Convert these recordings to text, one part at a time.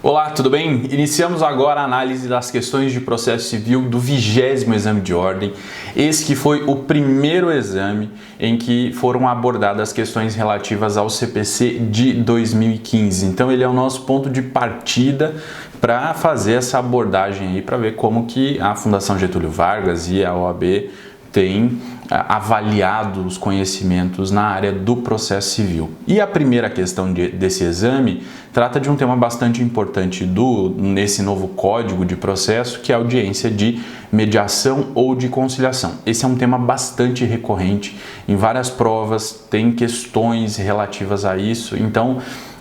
Olá, tudo bem? Iniciamos agora a análise das questões de processo civil do 20º exame de ordem. Esse que foi o primeiro exame em que foram abordadas questões relativas ao CPC de 2015. Então ele é o nosso ponto de partida para fazer essa abordagem aí, para ver como que a Fundação Getúlio Vargas e a OAB têm avaliado os conhecimentos na área do processo civil. E a primeira questão desse exame trata de um tema bastante importante nesse novo Código de Processo, que é a audiência de mediação ou de conciliação. Esse é um tema bastante recorrente em várias provas, tem questões relativas a isso, então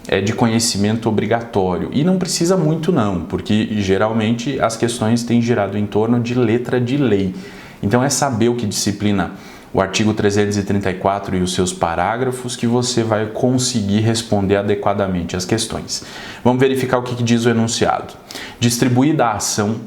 é de conhecimento obrigatório. E não precisa muito não, porque geralmente as questões têm girado em torno de letra de lei. Então é saber o que disciplina o artigo 334 e os seus parágrafos que você vai conseguir responder adequadamente às questões. Vamos verificar o que diz o enunciado. Distribuída a ação,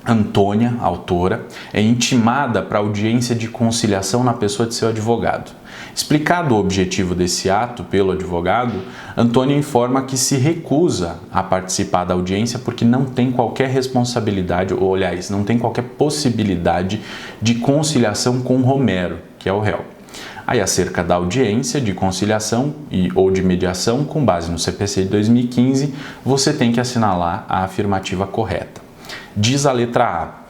Antônia, autora, é intimada para audiência de conciliação na pessoa de seu advogado. Explicado o objetivo desse ato pelo advogado, Antônia informa que se recusa a participar da audiência porque não tem qualquer responsabilidade, ou aliás, não tem qualquer possibilidade de conciliação com Romero, que é o réu. Aí, acerca da audiência de conciliação ou de mediação, com base no CPC de 2015, você tem que assinalar a afirmativa correta. Diz a letra A.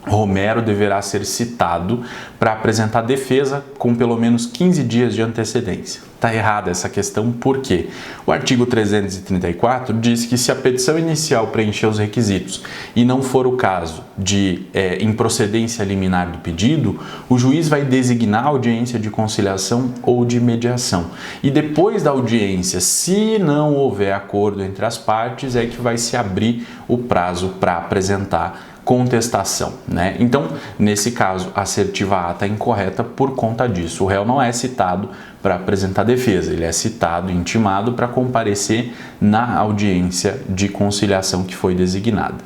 Romero deverá ser citado para apresentar defesa com pelo menos 15 dias de antecedência. Está errada essa questão, por quê? O artigo 334 diz que se a petição inicial preencher os requisitos e não for o caso de improcedência liminar do pedido, o juiz vai designar a audiência de conciliação ou de mediação. E depois da audiência, se não houver acordo entre as partes, é que vai se abrir o prazo para apresentar contestação, né? Então, nesse caso, a assertiva A está incorreta por conta disso. O réu não é citado para apresentar defesa, ele é citado, intimado para comparecer na audiência de conciliação que foi designada.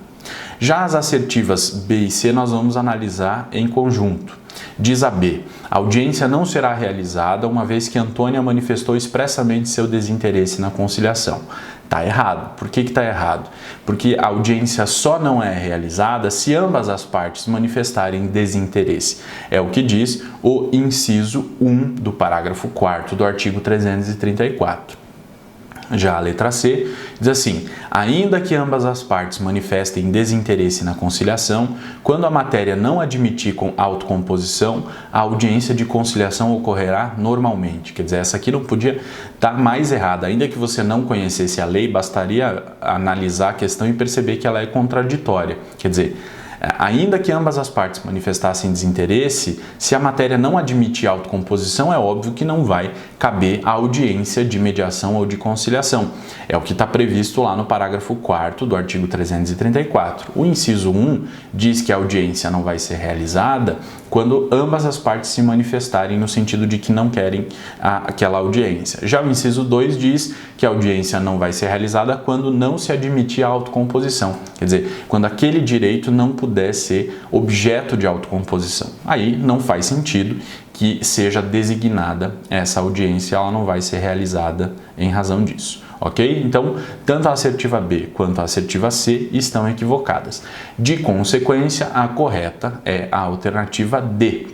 Já as assertivas B e C nós vamos analisar em conjunto. Diz a B, a audiência não será realizada uma vez que Antônia manifestou expressamente seu desinteresse na conciliação. Está errado. Por que está errado? Porque a audiência só não é realizada se ambas as partes manifestarem desinteresse. É o que diz o inciso 1 do parágrafo 4º do artigo 334. Já a letra C diz assim, ainda que ambas as partes manifestem desinteresse na conciliação, quando a matéria não admitir com autocomposição, a audiência de conciliação ocorrerá normalmente. Quer dizer, essa aqui não podia estar mais errada. Ainda que você não conhecesse a lei, bastaria analisar a questão e perceber que ela é contraditória. Quer dizer, ainda que ambas as partes manifestassem desinteresse, se a matéria não admitir autocomposição, é óbvio que não vai caber a audiência de mediação ou de conciliação. É o que está previsto lá no parágrafo 4º do artigo 334. O inciso 1 diz que a audiência não vai ser realizada quando ambas as partes se manifestarem no sentido de que não querem aquela audiência. Já o inciso 2 diz que a audiência não vai ser realizada quando não se admitir a autocomposição. Quer dizer, quando aquele direito não puder ser objeto de autocomposição. Aí não faz sentido que seja designada essa audiência, ela não vai ser realizada em razão disso. Ok? Então, tanto a assertiva B quanto a assertiva C estão equivocadas. De consequência, a correta é a alternativa D,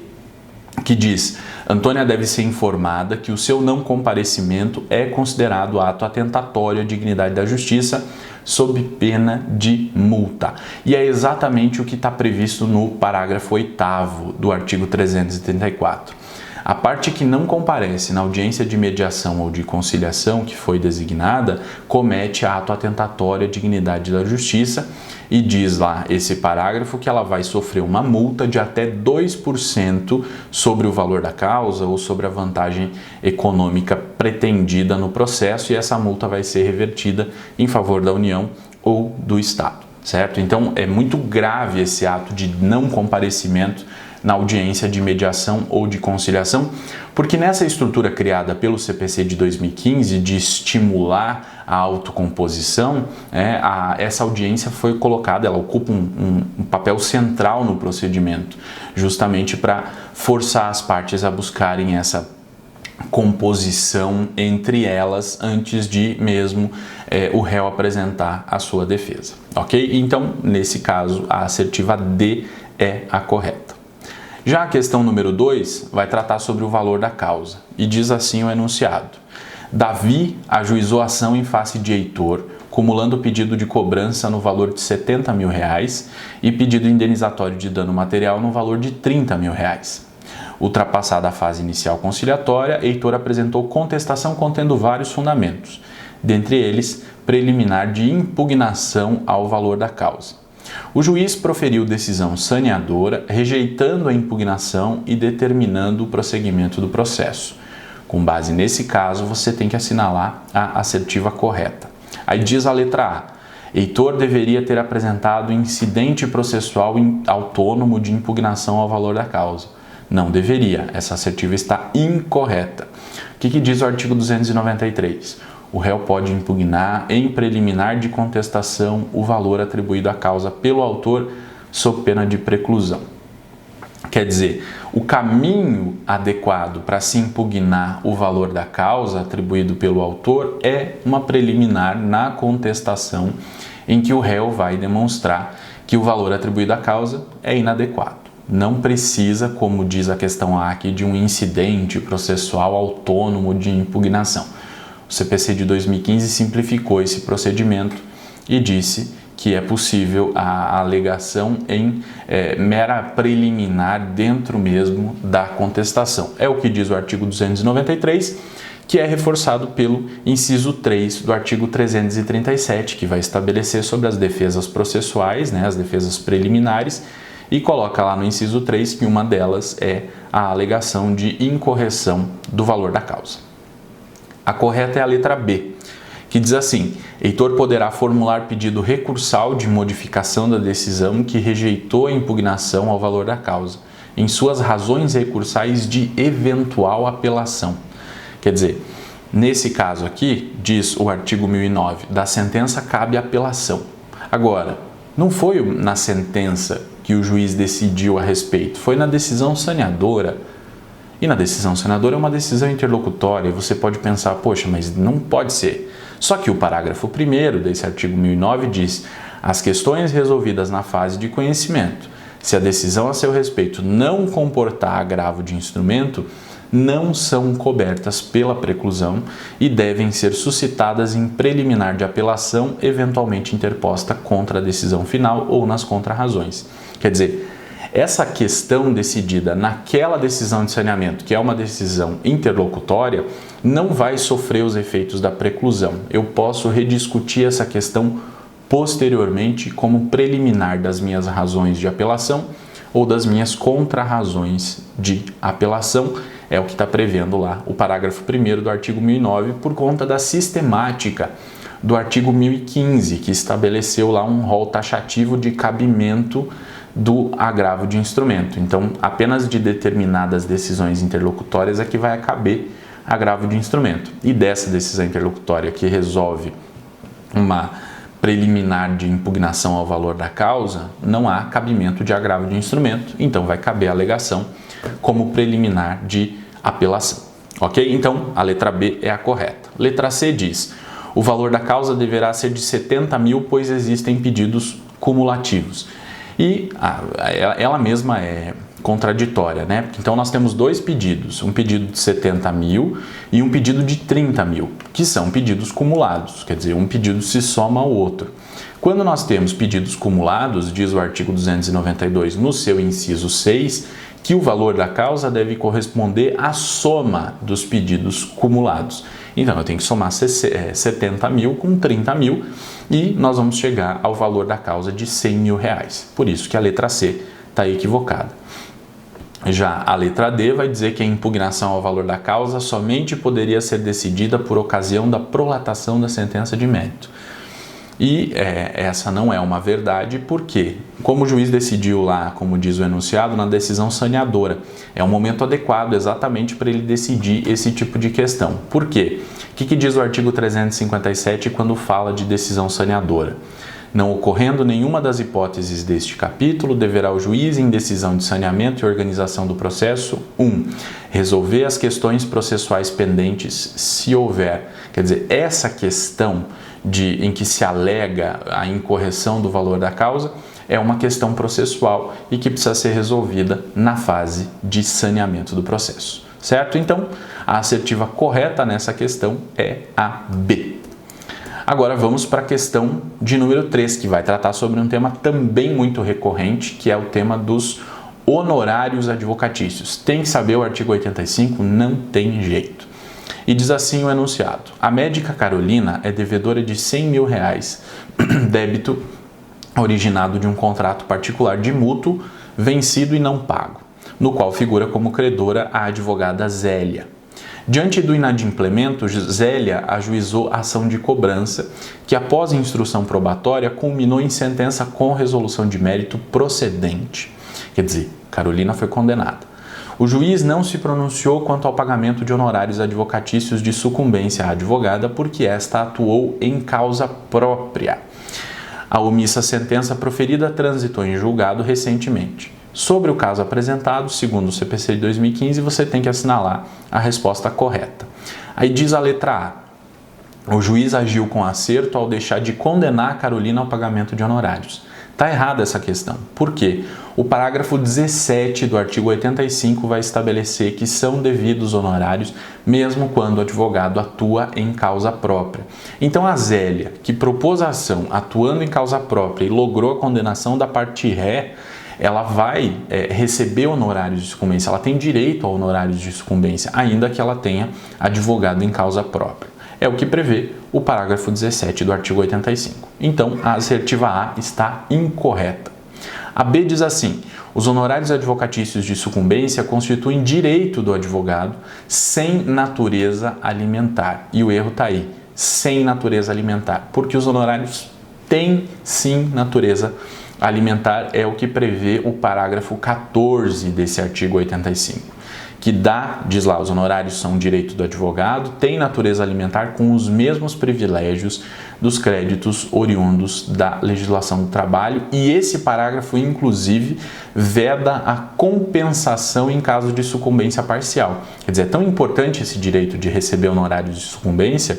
que diz: Antônia deve ser informada que o seu não comparecimento é considerado ato atentatório à dignidade da justiça, sob pena de multa. E é exatamente o que está previsto no parágrafo 8º do artigo 334. A parte que não comparece na audiência de mediação ou de conciliação que foi designada comete ato atentatório à dignidade da justiça e diz lá esse parágrafo que ela vai sofrer uma multa de até 2% sobre o valor da causa ou sobre a vantagem econômica pretendida no processo, e essa multa vai ser revertida em favor da União ou do Estado, certo? Então é muito grave esse ato de não comparecimento na audiência de mediação ou de conciliação, porque nessa estrutura criada pelo CPC de 2015 de estimular a autocomposição, essa audiência foi colocada, ela ocupa um papel central no procedimento, justamente para forçar as partes a buscarem essa composição entre elas antes de mesmo o réu apresentar a sua defesa, ok? Então, nesse caso, a assertiva D é a correta. Já a questão número 2 vai tratar sobre o valor da causa e diz assim o enunciado: Davi ajuizou a ação em face de Heitor, cumulando o pedido de cobrança no valor de R$70 mil e pedido indenizatório de dano material no valor de R$30 mil. Ultrapassada a fase inicial conciliatória, Heitor apresentou contestação contendo vários fundamentos, dentre eles preliminar de impugnação ao valor da causa. O juiz proferiu decisão saneadora, rejeitando a impugnação e determinando o prosseguimento do processo. Com base nesse caso, você tem que assinalar a assertiva correta. Aí diz a letra A: Heitor deveria ter apresentado incidente processual autônomo de impugnação ao valor da causa. Não deveria, essa assertiva está incorreta. O que diz o artigo 293? O réu pode impugnar em preliminar de contestação o valor atribuído à causa pelo autor sob pena de preclusão. Quer dizer, o caminho adequado para se impugnar o valor da causa atribuído pelo autor é uma preliminar na contestação em que o réu vai demonstrar que o valor atribuído à causa é inadequado. Não precisa, como diz a questão A aqui, de um incidente processual autônomo de impugnação. O CPC de 2015 simplificou esse procedimento e disse que é possível a alegação em mera preliminar dentro mesmo da contestação. É o que diz o artigo 293, que é reforçado pelo inciso 3 do artigo 337, que vai estabelecer sobre as defesas processuais, as defesas preliminares, e coloca lá no inciso 3 que uma delas é a alegação de incorreção do valor da causa. A correta é a letra B, que diz assim: Heitor poderá formular pedido recursal de modificação da decisão que rejeitou a impugnação ao valor da causa, em suas razões recursais de eventual apelação. Quer dizer, nesse caso aqui, diz o artigo 1009, da sentença cabe apelação. Agora, não foi na sentença que o juiz decidiu a respeito, foi na decisão saneadora. E na decisão saneadora é uma decisão interlocutória, e você pode pensar, poxa, mas não pode ser. Só que o parágrafo 1º desse artigo 1009 diz: as questões resolvidas na fase de conhecimento, se a decisão a seu respeito não comportar agravo de instrumento, não são cobertas pela preclusão e devem ser suscitadas em preliminar de apelação, eventualmente interposta contra a decisão final ou nas contrarrazões. Quer dizer, essa questão decidida naquela decisão de saneamento, que é uma decisão interlocutória, não vai sofrer os efeitos da preclusão. Eu posso rediscutir essa questão posteriormente como preliminar das minhas razões de apelação ou das minhas contrarrazões de apelação. É o que está prevendo lá o parágrafo 1º do artigo 1009, por conta da sistemática do artigo 1015, que estabeleceu lá um rol taxativo de cabimento do agravo de instrumento. Então, apenas de determinadas decisões interlocutórias é que vai caber agravo de instrumento. E dessa decisão interlocutória que resolve uma preliminar de impugnação ao valor da causa, não há cabimento de agravo de instrumento, então vai caber a alegação como preliminar de apelação. Ok? Então, a letra B é a correta. Letra C diz: o valor da causa deverá ser de 70 mil, pois existem pedidos cumulativos. E ela mesma é contraditória, né? Então nós temos dois pedidos, um pedido de 70 mil e um pedido de 30 mil, que são pedidos cumulados, quer dizer, um pedido se soma ao outro. Quando nós temos pedidos cumulados, diz o artigo 292 no seu inciso 6, que o valor da causa deve corresponder à soma dos pedidos cumulados. Então eu tenho que somar 70 mil com 30 mil e nós vamos chegar ao valor da causa de 100 mil reais. Por isso que a letra C está equivocada. Já a letra D vai dizer que a impugnação ao valor da causa somente poderia ser decidida por ocasião da prolatação da sentença de mérito. E essa não é uma verdade, porque, como o juiz decidiu lá, como diz o enunciado, na decisão saneadora, é um momento adequado exatamente para ele decidir esse tipo de questão. Por quê? O que diz o artigo 357 quando fala de decisão saneadora? Não ocorrendo nenhuma das hipóteses deste capítulo, deverá o juiz, em decisão de saneamento e organização do processo, 1. Resolver as questões processuais pendentes, se houver. Quer dizer, essa questão em que se alega a incorreção do valor da causa é uma questão processual e que precisa ser resolvida na fase de saneamento do processo, certo? Então, a assertiva correta nessa questão é a B. Agora vamos para a questão de número 3, que vai tratar sobre um tema também muito recorrente, que é o tema dos honorários advocatícios. Tem que saber o artigo 85, não tem jeito. E diz assim o enunciado: a médica Carolina é devedora de R$100 mil, débito originado de um contrato particular de mútuo vencido e não pago, no qual figura como credora a advogada Zélia. Diante do inadimplemento, Zélia ajuizou ação de cobrança, que após instrução probatória culminou em sentença com resolução de mérito procedente. Quer dizer, Carolina foi condenada. O juiz não se pronunciou quanto ao pagamento de honorários advocatícios de sucumbência à advogada, porque esta atuou em causa própria. A omissa sentença proferida transitou em julgado recentemente. Sobre o caso apresentado, segundo o CPC de 2015, você tem que assinalar a resposta correta. Aí diz a letra A: o juiz agiu com acerto ao deixar de condenar a Carolina ao pagamento de honorários. Está errada essa questão. Por quê? O parágrafo 17 do artigo 85 vai estabelecer que são devidos honorários mesmo quando o advogado atua em causa própria. Então a Zélia, que propôs a ação atuando em causa própria e logrou a condenação da parte ré, ela vai receber honorários de sucumbência, ela tem direito a honorários de sucumbência, ainda que ela tenha advogado em causa própria. É o que prevê o parágrafo 17 do artigo 85. Então, a assertiva A está incorreta. A B diz assim: os honorários advocatícios de sucumbência constituem direito do advogado sem natureza alimentar. E o erro está aí, sem natureza alimentar, porque os honorários têm sim natureza alimentar, é o que prevê o parágrafo 14 desse artigo 85, que diz lá, os honorários são direito do advogado, tem natureza alimentar com os mesmos privilégios dos créditos oriundos da legislação do trabalho, e esse parágrafo, inclusive, veda a compensação em caso de sucumbência parcial. Quer dizer, é tão importante esse direito de receber honorários de sucumbência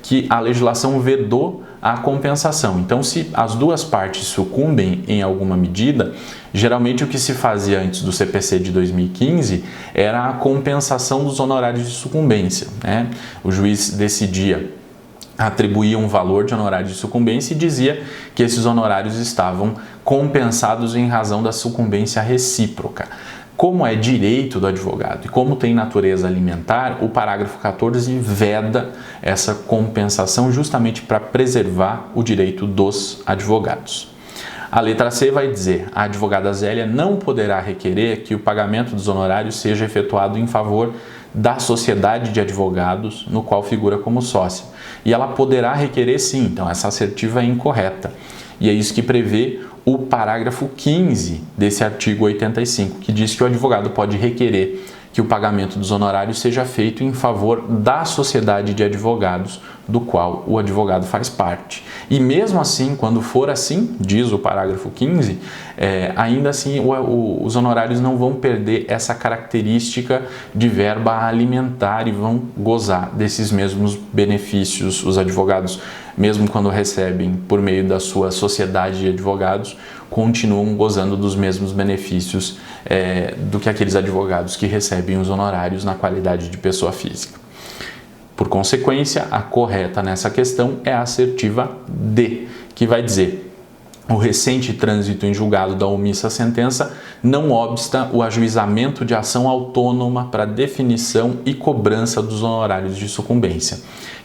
que a legislação vedou a compensação. Então, se as duas partes sucumbem em alguma medida, geralmente o que se fazia antes do CPC de 2015 era a compensação dos honorários de sucumbência, né? O juiz decidia, atribuía um valor de honorários de sucumbência e dizia que esses honorários estavam compensados em razão da sucumbência recíproca. Como é direito do advogado e como tem natureza alimentar, o parágrafo 14 veda essa compensação justamente para preservar o direito dos advogados. A letra C vai dizer: a advogada Zélia não poderá requerer que o pagamento dos honorários seja efetuado em favor da sociedade de advogados no qual figura como sócia. E ela poderá requerer sim, então essa assertiva é incorreta. E é isso que prevê o parágrafo 15 desse artigo 85, que diz que o advogado pode requerer que o pagamento dos honorários seja feito em favor da sociedade de advogados do qual o advogado faz parte. E mesmo assim, quando for assim, diz o parágrafo 15, ainda assim os honorários não vão perder essa característica de verba alimentar e vão gozar desses mesmos benefícios. Os advogados, mesmo quando recebem por meio da sua sociedade de advogados, continuam gozando dos mesmos benefícios do que aqueles advogados que recebem os honorários na qualidade de pessoa física. Por consequência, a correta nessa questão é a assertiva D, que vai dizer: o recente trânsito em julgado da omissa sentença não obsta o ajuizamento de ação autônoma para definição e cobrança dos honorários de sucumbência,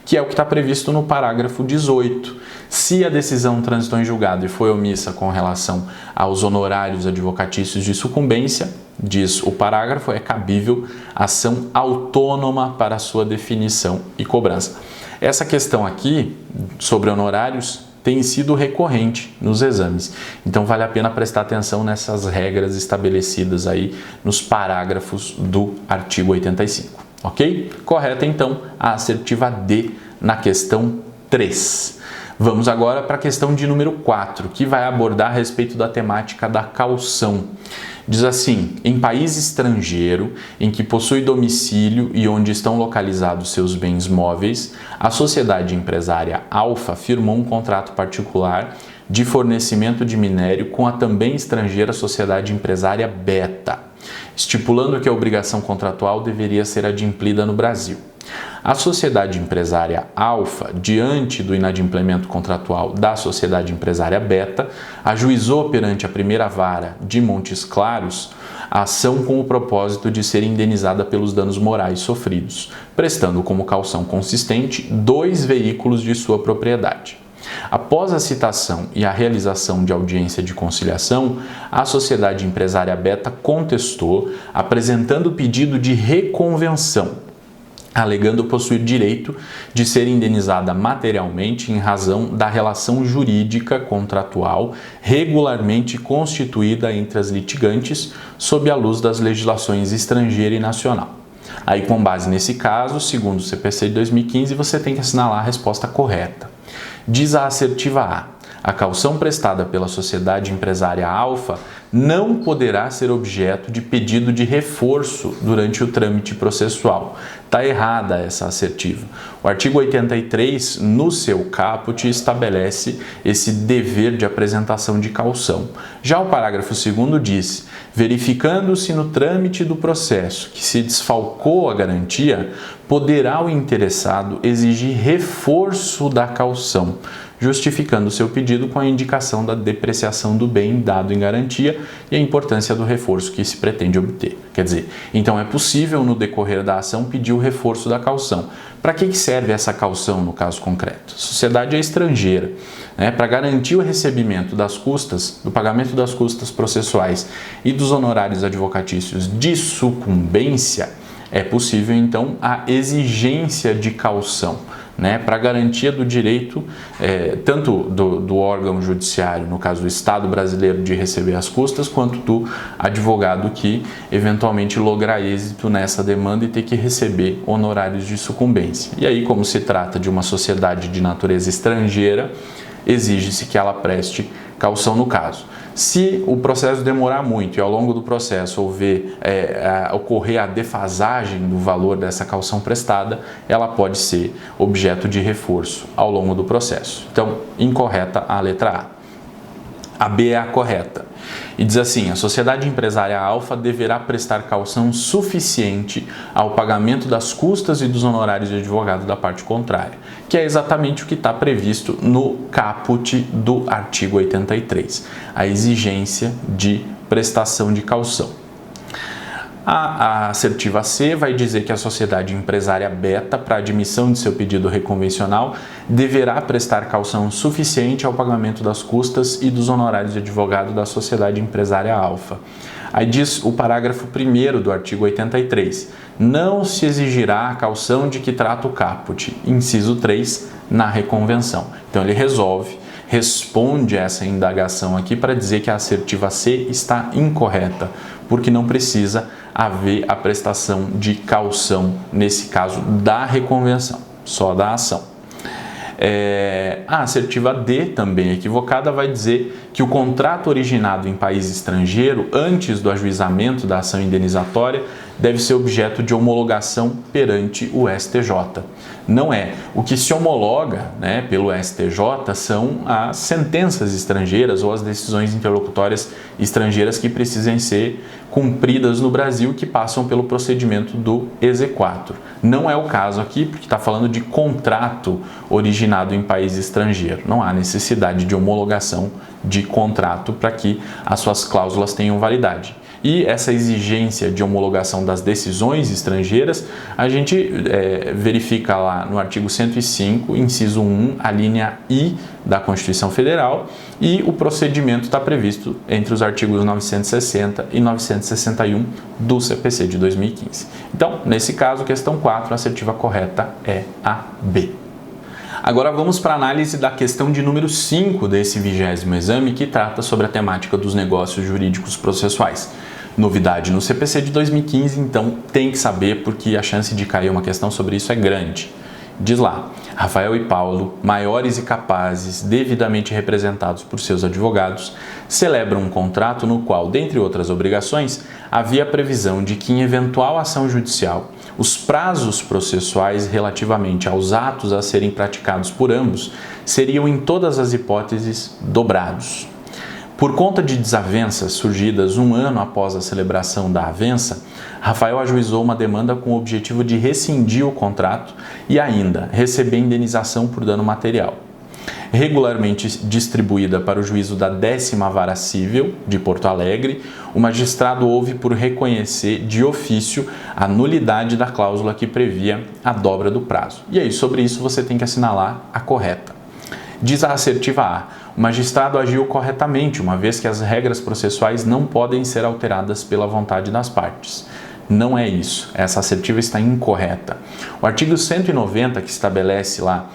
que é o que está previsto no parágrafo 18. Se a decisão transitou em julgado e foi omissa com relação aos honorários advocatícios de sucumbência, diz o parágrafo, é cabível ação autônoma para sua definição e cobrança. Essa questão aqui sobre honorários tem sido recorrente nos exames, então vale a pena prestar atenção nessas regras estabelecidas aí nos parágrafos do artigo 85, ok? Correta então a assertiva D na questão 3. Vamos agora para a questão de número 4, que vai abordar a respeito da temática da caução. Diz assim: em país estrangeiro em que possui domicílio e onde estão localizados seus bens móveis, a sociedade empresária Alfa firmou um contrato particular de fornecimento de minério com a também estrangeira sociedade empresária Beta, estipulando que a obrigação contratual deveria ser adimplida no Brasil. A sociedade empresária Alfa, diante do inadimplemento contratual da sociedade empresária Beta, ajuizou perante a primeira vara de Montes Claros a ação com o propósito de ser indenizada pelos danos morais sofridos, prestando como caução consistente 2 veículos de sua propriedade. Após a citação e a realização de audiência de conciliação, a sociedade empresária Beta contestou, apresentando pedido de reconvenção, alegando possuir direito de ser indenizada materialmente em razão da relação jurídica contratual regularmente constituída entre as litigantes sob a luz das legislações estrangeira e nacional. Aí, com base nesse caso, segundo o CPC de 2015, você tem que assinalar a resposta correta. Diz a assertiva A: a caução prestada pela sociedade empresária Alfa não poderá ser objeto de pedido de reforço durante o trâmite processual. Está errada essa assertiva. O artigo 83, no seu caput, estabelece esse dever de apresentação de caução. Já o parágrafo 2º diz: verificando-se no trâmite do processo que se desfalcou a garantia, poderá o interessado exigir reforço da caução, justificando seu pedido com a indicação da depreciação do bem dado em garantia e a importância do reforço que se pretende obter. Quer dizer, então é possível no decorrer da ação pedir o reforço da caução. Para que serve essa caução no caso concreto? A sociedade é estrangeira, para garantir o recebimento das custas, do pagamento das custas processuais e dos honorários advocatícios de sucumbência, é possível então a exigência de caução, para garantia do direito tanto do órgão judiciário, no caso do Estado brasileiro, de receber as custas, quanto do advogado que eventualmente lograr êxito nessa demanda e ter que receber honorários de sucumbência. E aí, como se trata de uma sociedade de natureza estrangeira, exige-se que ela preste caução no caso. Se o processo demorar muito e ao longo do processo ocorrer a defasagem do valor dessa caução prestada, ela pode ser objeto de reforço ao longo do processo. Então, incorreta a letra A. A B é a correta. E diz assim: a sociedade empresária Alfa deverá prestar caução suficiente ao pagamento das custas e dos honorários de advogado da parte contrária, que é exatamente o que está previsto no caput do artigo 83, a exigência de prestação de caução. A assertiva C vai dizer que a sociedade empresária Beta, para admissão de seu pedido reconvencional, deverá prestar caução suficiente ao pagamento das custas e dos honorários de advogado da sociedade empresária Alfa. Aí diz o parágrafo 1º do artigo 83: não se exigirá a caução de que trata o caput, inciso 3, na reconvenção. Então ele responde essa indagação aqui para dizer que a assertiva C está incorreta, porque não precisa haver a prestação de caução, nesse caso da reconvenção, só da ação. A assertiva D, também equivocada, vai dizer que o contrato originado em país estrangeiro, antes do ajuizamento da ação indenizatória, deve ser objeto de homologação perante o STJ. Não é. O que se homologa pelo STJ são as sentenças estrangeiras ou as decisões interlocutórias estrangeiras que precisem ser cumpridas no Brasil, que passam pelo procedimento do exequatur. Não é o caso aqui, porque está falando de contrato originado em país estrangeiro. Não há necessidade de homologação de contrato para que as suas cláusulas tenham validade. E essa exigência de homologação das decisões estrangeiras, a gente verifica lá no artigo 105, inciso 1, a linha I da Constituição Federal, e o procedimento está previsto entre os artigos 960 e 961 do CPC de 2015. Então, nesse caso, questão 4, a assertiva correta é a B. Agora vamos para a análise da questão de número 5 desse 20º exame, que trata sobre a temática dos negócios jurídicos processuais. Novidade no CPC de 2015, então tem que saber, porque a chance de cair uma questão sobre isso é grande. Diz lá: Rafael e Paulo, maiores e capazes, devidamente representados por seus advogados, celebram um contrato no qual, dentre outras obrigações, havia a previsão de que, em eventual ação judicial, os prazos processuais relativamente aos atos a serem praticados por ambos seriam, em todas as hipóteses, dobrados. Por conta de desavenças surgidas um ano após a celebração da avença, Rafael ajuizou uma demanda com o objetivo de rescindir o contrato e ainda receber indenização por dano material. Regularmente distribuída para o juízo da 10ª Vara Cível de Porto Alegre, o magistrado houve por reconhecer de ofício a nulidade da cláusula que previa a dobra do prazo. E aí, sobre isso, você tem que assinalar a correta. Diz a assertiva A: o magistrado agiu corretamente, uma vez que as regras processuais não podem ser alteradas pela vontade das partes. Não é isso. Essa assertiva está incorreta. O artigo 190, que estabelece lá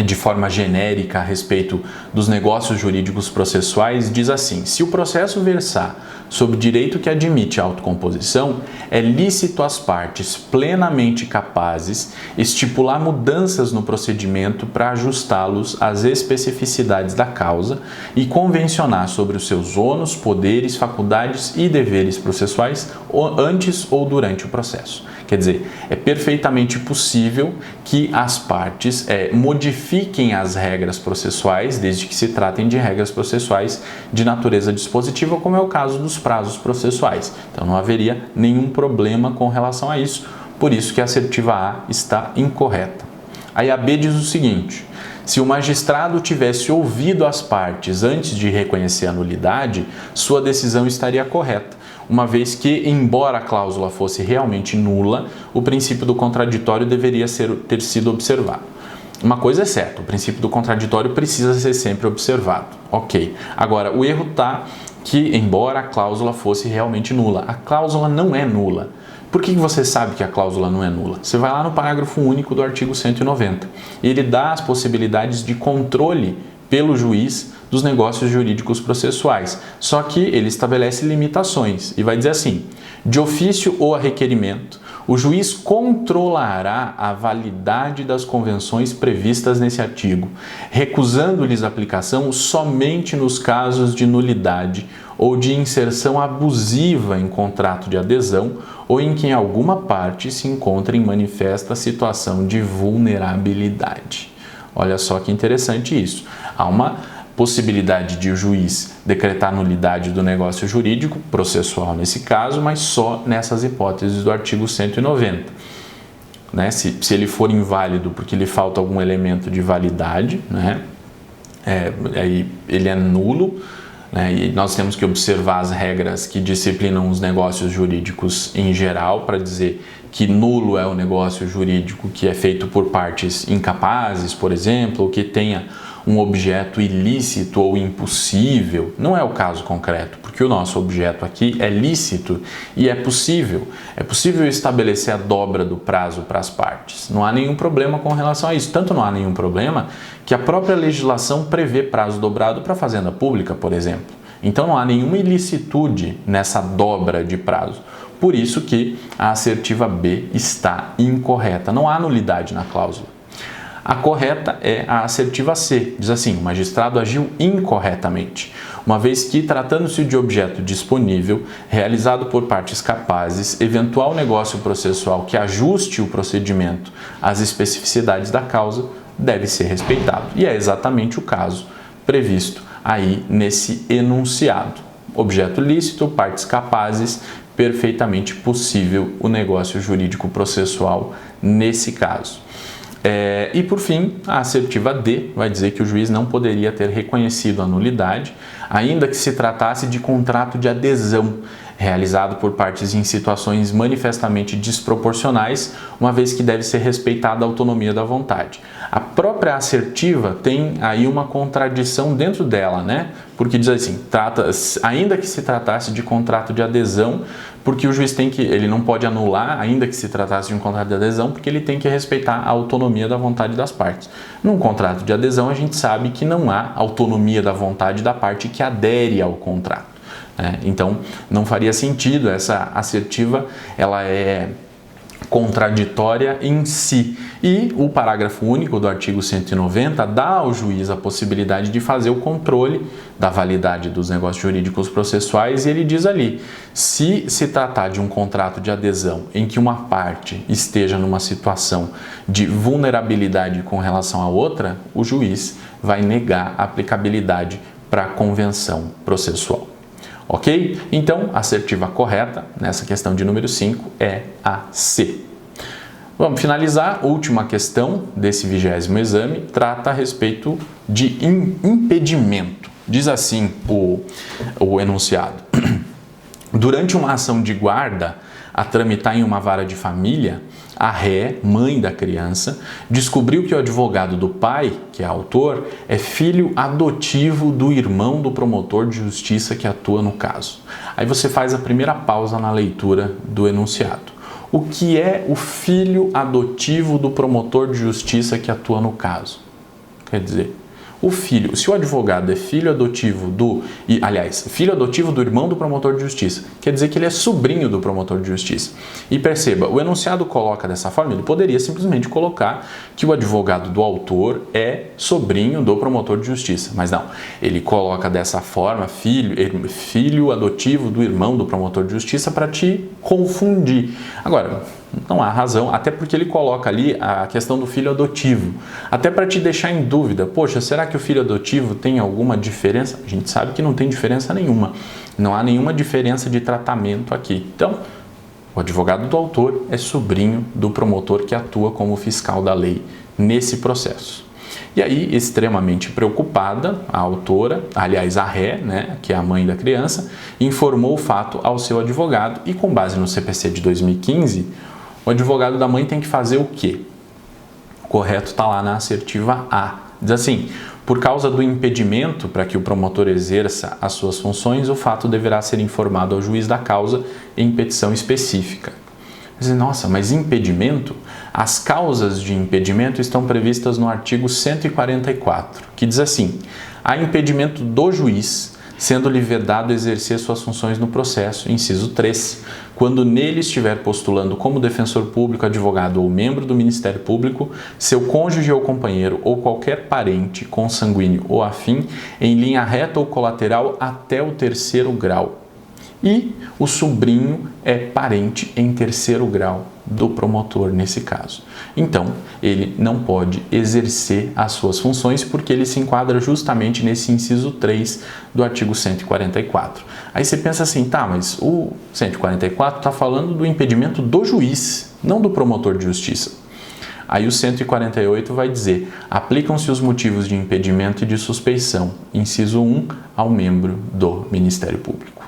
de forma genérica a respeito dos negócios jurídicos processuais, diz assim: se o processo versar sobre direito que admite autocomposição, é lícito às partes plenamente capazes estipular mudanças no procedimento para ajustá-los às especificidades da causa e convencionar sobre os seus ônus, poderes, faculdades e deveres processuais antes ou durante o processo. Quer dizer, é perfeitamente possível que as partes modifiquem as regras processuais, desde que se tratem de regras processuais de natureza dispositiva, como é o caso dos prazos processuais. Então não haveria nenhum problema com relação a isso, por isso que a assertiva A está incorreta. Aí a B diz o seguinte: se o magistrado tivesse ouvido as partes antes de reconhecer a nulidade, sua decisão estaria correta, uma vez que, embora a cláusula fosse realmente nula, o princípio do contraditório deveria ter sido observado. Uma coisa é certa, o princípio do contraditório precisa ser sempre observado. Ok. Agora, o erro está que, embora a cláusula fosse realmente nula, a cláusula não é nula. Por que você sabe que a cláusula não é nula? Você vai lá no parágrafo único do artigo 190. Ele dá as possibilidades de controle pelo juiz dos negócios jurídicos processuais. Só que ele estabelece limitações e vai dizer assim: de ofício ou a requerimento, o juiz controlará a validade das convenções previstas nesse artigo, recusando-lhes aplicação somente nos casos de nulidade ou de inserção abusiva em contrato de adesão ou em que alguma parte se encontre em manifesta situação de vulnerabilidade. Olha só que interessante isso. Há uma possibilidade de o juiz decretar nulidade do negócio jurídico, processual nesse caso, mas só nessas hipóteses do artigo 190. Né? Se ele for inválido porque lhe falta algum elemento de validade, né? Aí ele é nulo, né? E nós temos que observar as regras que disciplinam os negócios jurídicos em geral para dizer que nulo é o negócio jurídico que é feito por partes incapazes, por exemplo, ou que tenha um objeto ilícito ou impossível. Não é o caso concreto, porque o nosso objeto aqui é lícito e é possível. É possível estabelecer a dobra do prazo para as partes. Não há nenhum problema com relação a isso. Tanto não há nenhum problema que a própria legislação prevê prazo dobrado para a fazenda pública, por exemplo. Então não há nenhuma ilicitude nessa dobra de prazo. Por isso que a assertiva B está incorreta. Não há nulidade na cláusula. A correta é a assertiva C. Diz assim: o magistrado agiu incorretamente, uma vez que, tratando-se de objeto disponível, realizado por partes capazes, eventual negócio processual que ajuste o procedimento às especificidades da causa deve ser respeitado. E é exatamente o caso previsto aí nesse enunciado. Objeto lícito, partes capazes, perfeitamente possível o negócio jurídico processual nesse caso. E por fim, a assertiva D vai dizer que o juiz não poderia ter reconhecido a nulidade, ainda que se tratasse de contrato de adesão realizado por partes em situações manifestamente desproporcionais, uma vez que deve ser respeitada a autonomia da vontade. A própria assertiva tem aí uma contradição dentro dela, né? Porque diz assim: ainda que se tratasse de contrato de adesão, porque o juiz ele não pode anular, ainda que se tratasse de um contrato de adesão, porque ele tem que respeitar a autonomia da vontade das partes. Num contrato de adesão, a gente sabe que não há autonomia da vontade da parte que adere ao contrato. Então, não faria sentido. Essa assertiva, ela é contraditória em si. E o parágrafo único do artigo 190 dá ao juiz a possibilidade de fazer o controle da validade dos negócios jurídicos processuais e ele diz ali, se se tratar de um contrato de adesão em que uma parte esteja numa situação de vulnerabilidade com relação à outra, o juiz vai negar a aplicabilidade para a convenção processual. Ok? Então, a assertiva correta nessa questão de número 5 é a C. Vamos finalizar. A última questão desse 20º exame trata a respeito de impedimento. Diz assim o enunciado. Durante uma ação de guarda a tramitar em uma vara de família, a ré, mãe da criança, descobriu que o advogado do pai, que é autor, é filho adotivo do irmão do promotor de justiça que atua no caso. Aí você faz a primeira pausa na leitura do enunciado. O que é o filho adotivo do promotor de justiça que atua no caso? Quer dizer, o filho, se o advogado é filho adotivo filho adotivo do irmão do promotor de justiça, quer dizer que ele é sobrinho do promotor de justiça. E perceba, o enunciado coloca dessa forma, ele poderia simplesmente colocar que o advogado do autor é sobrinho do promotor de justiça, mas não, ele coloca dessa forma, filho adotivo do irmão do promotor de justiça para te confundir. Agora, não há razão, até porque ele coloca ali a questão do filho adotivo, até para te deixar em dúvida, poxa, será que o filho adotivo tem alguma diferença? A gente sabe que não tem diferença nenhuma, não há nenhuma diferença de tratamento aqui. Então, o advogado do autor é sobrinho do promotor que atua como fiscal da lei nesse processo. E aí, extremamente preocupada, a autora, aliás, a ré, né, que é a mãe da criança, informou o fato ao seu advogado e, com base no CPC de 2015, o advogado da mãe tem que fazer o quê? O correto está lá na assertiva A. Diz assim, por causa do impedimento para que o promotor exerça as suas funções, o fato deverá ser informado ao juiz da causa em petição específica. Nossa, mas impedimento? As causas de impedimento estão previstas no artigo 144, que diz assim, há impedimento do juiz, sendo-lhe vedado exercer suas funções no processo, inciso 3, quando nele estiver postulando como defensor público, advogado ou membro do Ministério Público, seu cônjuge ou companheiro ou qualquer parente, consanguíneo ou afim, em linha reta ou colateral até o 3º grau. E o sobrinho é parente em 3º grau do promotor nesse caso. Então, ele não pode exercer as suas funções porque ele se enquadra justamente nesse inciso 3 do artigo 144. Aí você pensa assim, tá, mas o 144 está falando do impedimento do juiz, não do promotor de justiça. Aí o 148 vai dizer, aplicam-se os motivos de impedimento e de suspeição, inciso 1, ao membro do Ministério Público.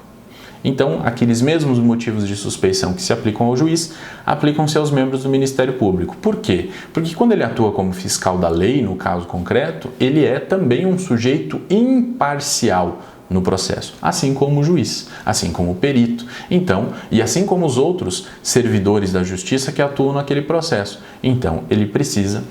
Então, aqueles mesmos motivos de suspeição que se aplicam ao juiz, aplicam-se aos membros do Ministério Público. Por quê? Porque quando ele atua como fiscal da lei, no caso concreto, ele é também um sujeito imparcial no processo, assim como o juiz, assim como o perito. Então, e assim como os outros servidores da justiça que atuam naquele processo. Então, ele precisa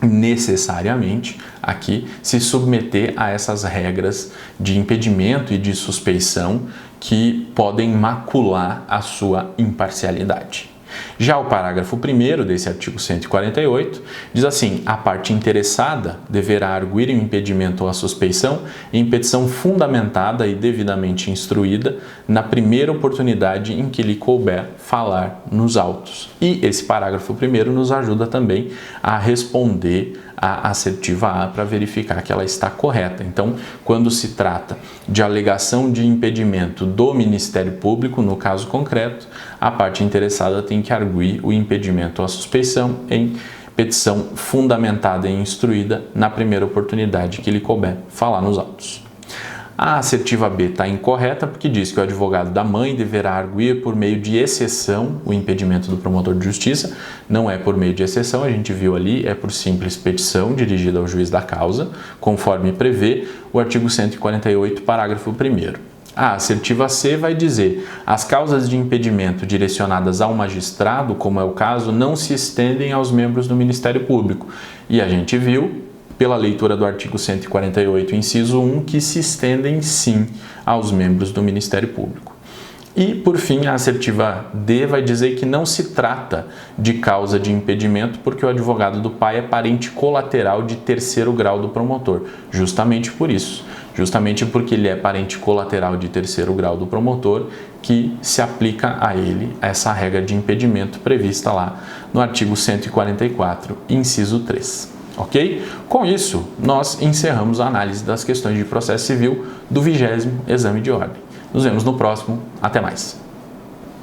necessariamente aqui se submeter a essas regras de impedimento e de suspeição que podem macular a sua imparcialidade. Já o parágrafo 1º desse artigo 148 diz assim, a parte interessada deverá arguir o impedimento ou a suspeição em petição fundamentada e devidamente instruída na primeira oportunidade em que lhe couber falar nos autos. E esse parágrafo 1º nos ajuda também a responder a assertiva A para verificar que ela está correta. Então, quando se trata de alegação de impedimento do Ministério Público, no caso concreto, a parte interessada tem que arguir o impedimento ou a suspeição em petição fundamentada e instruída na primeira oportunidade que lhe couber falar nos autos. A assertiva B está incorreta porque diz que o advogado da mãe deverá arguir por meio de exceção o impedimento do promotor de justiça. Não é por meio de exceção, a gente viu ali, é por simples petição dirigida ao juiz da causa, conforme prevê o artigo 148, parágrafo 1º. A assertiva C vai dizer, as causas de impedimento direcionadas ao magistrado, como é o caso, não se estendem aos membros do Ministério Público. E a gente viu, pela leitura do artigo 148, inciso 1, que se estendem sim aos membros do Ministério Público. E, por fim, a assertiva D vai dizer que não se trata de causa de impedimento porque o advogado do pai é parente colateral de terceiro grau do promotor. Justamente por isso, justamente porque ele é parente colateral de terceiro grau do promotor, que se aplica a ele essa regra de impedimento prevista lá no artigo 144, inciso 3. Ok? Com isso, nós encerramos a análise das questões de processo civil do 20º exame de ordem. Nos vemos no próximo. Até mais!